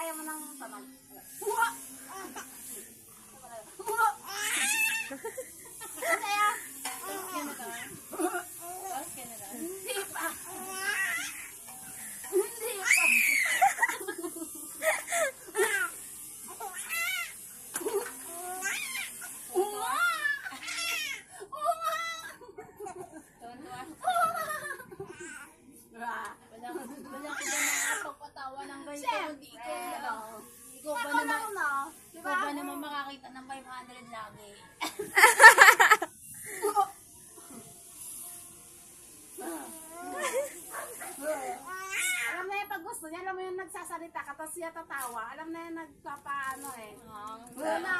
Ayaw mo nang tanong. Hindi pa. Hindi pa. Ikaw ba naman makakita ng 500 lagi? Alam na yung pag gusto niya, alam mo yung nagsasalita ka, tapos siya tatawa. Alam na yung nagpapaano eh. Wala.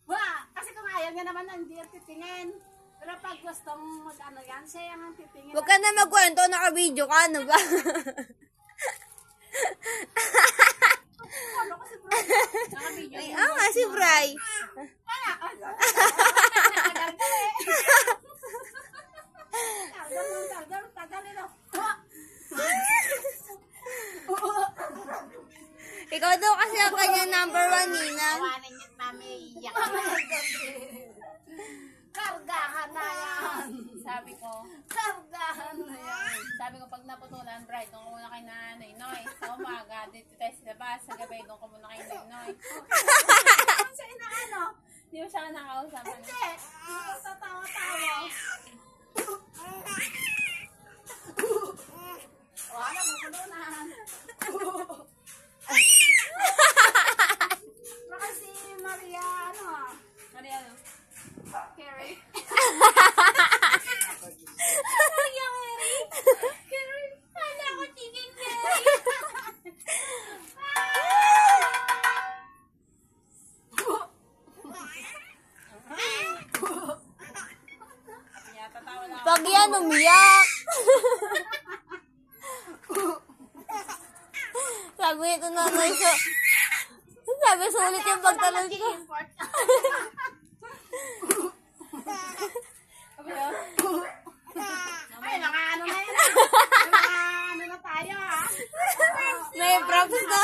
Wala. Kasi kung ayaw niya naman, hindi yung titingin. Pero pag gustong mag-ano yan, siya yung titingin. Huwag ka na magkwento, naka-video ka, ano ba? Ano kasi bro? Naka-video Ay, nga, si Bray. Tagal. Ikaw daw kasi ang kanyang number 1, Ninang. Tawanan niyo at mami iiyak. Kargahan na yan. Sabi ko, Kargahan na yan. sabi ko pag naputulan, Bright, doon ko muna kay Nanay Noy. Sa umaga, dito tayo sa labas. Sa gabi, doon ko muna kay Nanay Noy. Ano siya inaano? Hindi mo siya nakakausap. Hindi. Tatawa-tawa. Wala, bukulunan. Baka si Maria, ano ah? Ano yan? Carrie. Carrie, kala ko chicken Carrie. Kaya tatawa lang ako. Pag yan, umiyak. Sabi ito nanay sa... Sabi sulit yung pagtalon ko. Ay, mga ano na yun. Mga ano na tayo ah. May props na.